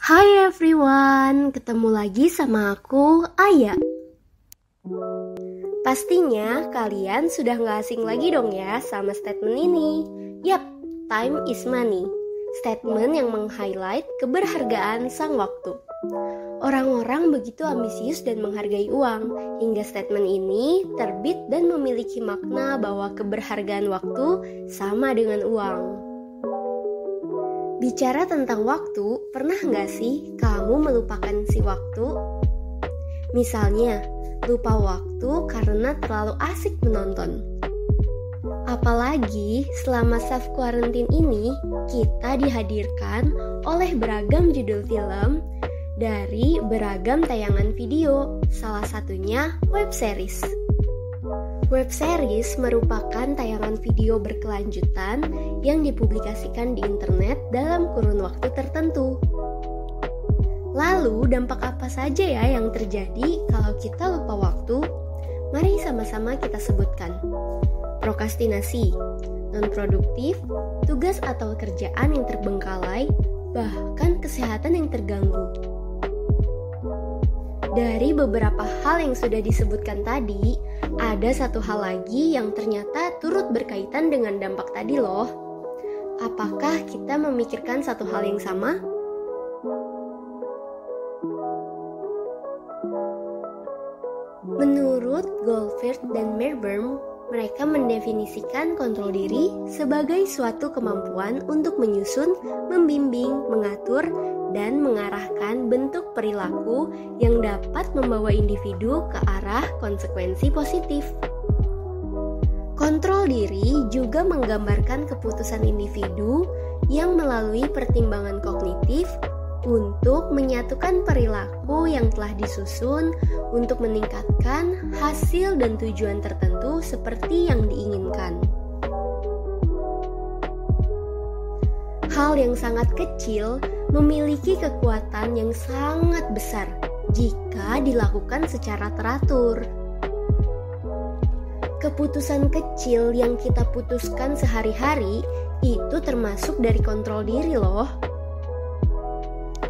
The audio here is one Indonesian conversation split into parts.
Hai everyone, ketemu lagi sama aku, Aya. Pastinya kalian sudah gak asing lagi dong ya sama statement ini. Yap, time is money. Statement yang meng-highlight keberhargaan sang waktu. Orang-orang begitu ambisius dan menghargai uang, hingga statement ini terbit dan memiliki makna bahwa keberhargaan waktu sama dengan uang. Bicara tentang waktu, pernah nggak sih kamu melupakan si waktu? Misalnya, lupa waktu karena terlalu asik menonton. Apalagi selama self-quarantine ini, kita dihadirkan oleh beragam judul film dari beragam tayangan video, salah satunya web series. Web series merupakan tayangan video berkelanjutan yang dipublikasikan di internet dalam kurun waktu tertentu. Lalu, dampak apa saja ya yang terjadi kalau kita lupa waktu? Mari sama-sama kita sebutkan. Prokrastinasi, non-produktif, tugas atau kerjaan yang terbengkalai, bahkan kesehatan yang terganggu. Dari beberapa hal yang sudah disebutkan tadi, ada satu hal lagi yang ternyata turut berkaitan dengan dampak tadi loh. Apakah kita memikirkan satu hal yang sama? Menurut Goldfield dan Merburn, mereka mendefinisikan kontrol diri sebagai suatu kemampuan untuk menyusun, membimbing, mengatur, dan mengarahkan bentuk perilaku yang dapat membawa individu ke arah konsekuensi positif. Kontrol diri juga menggambarkan keputusan individu yang melalui pertimbangan kognitif untuk menyatukan perilaku yang telah disusun untuk meningkatkan hasil dan tujuan tertentu seperti yang diinginkan. Hal yang sangat kecil memiliki kekuatan yang sangat besar jika dilakukan secara teratur. Keputusan kecil yang kita putuskan sehari-hari itu termasuk dari kontrol diri loh.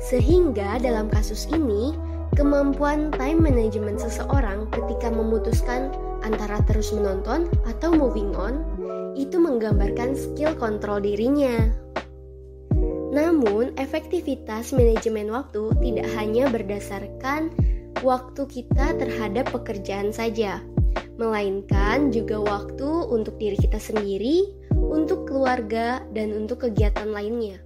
Sehingga dalam kasus ini, kemampuan time management seseorang ketika memutuskan antara terus menonton atau moving on itu menggambarkan skill kontrol dirinya. Namun, efektivitas manajemen waktu tidak hanya berdasarkan waktu kita terhadap pekerjaan saja, melainkan juga waktu untuk diri kita sendiri, untuk keluarga, dan untuk kegiatan lainnya.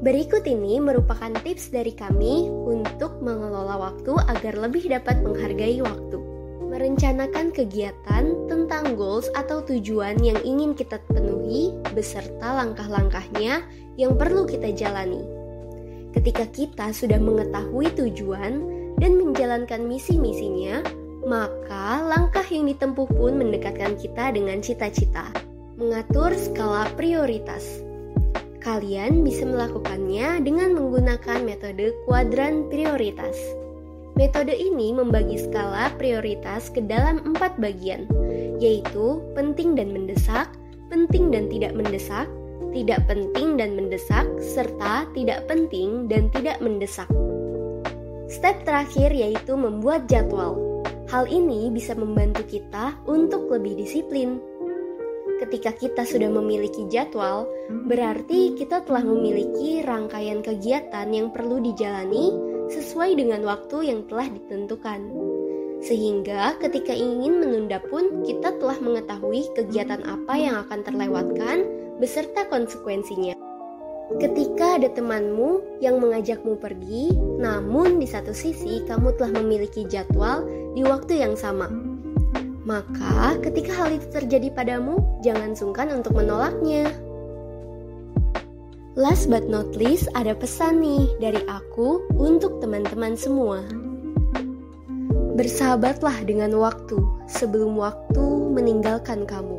Berikut ini merupakan tips dari kami untuk mengelola waktu agar lebih dapat menghargai waktu. Merencanakan kegiatan tentang goals atau tujuan yang ingin kita penuhi beserta langkah-langkahnya yang perlu kita jalani. Ketika kita sudah mengetahui tujuan dan menjalankan misi-misinya, maka langkah yang ditempuh pun mendekatkan kita dengan cita-cita. Mengatur skala prioritas. Kalian bisa melakukannya dengan menggunakan metode kuadran prioritas. Metode ini membagi skala prioritas ke dalam 4 bagian, yaitu penting dan mendesak, penting dan tidak mendesak, tidak penting dan mendesak, serta tidak penting dan tidak mendesak. Step terakhir yaitu membuat jadwal. Hal ini bisa membantu kita untuk lebih disiplin. Ketika kita sudah memiliki jadwal, berarti kita telah memiliki rangkaian kegiatan yang perlu dijalani sesuai dengan waktu yang telah ditentukan. Sehingga ketika ingin menunda pun kita telah mengetahui kegiatan apa yang akan terlewatkan beserta konsekuensinya. Ketika ada temanmu yang mengajakmu pergi, namun di satu sisi kamu telah memiliki jadwal di waktu yang sama, maka ketika hal itu terjadi padamu, jangan sungkan untuk menolaknya. Last but not least, ada pesan nih dari aku untuk teman-teman semua. Bersahabatlah dengan waktu sebelum waktu meninggalkan kamu.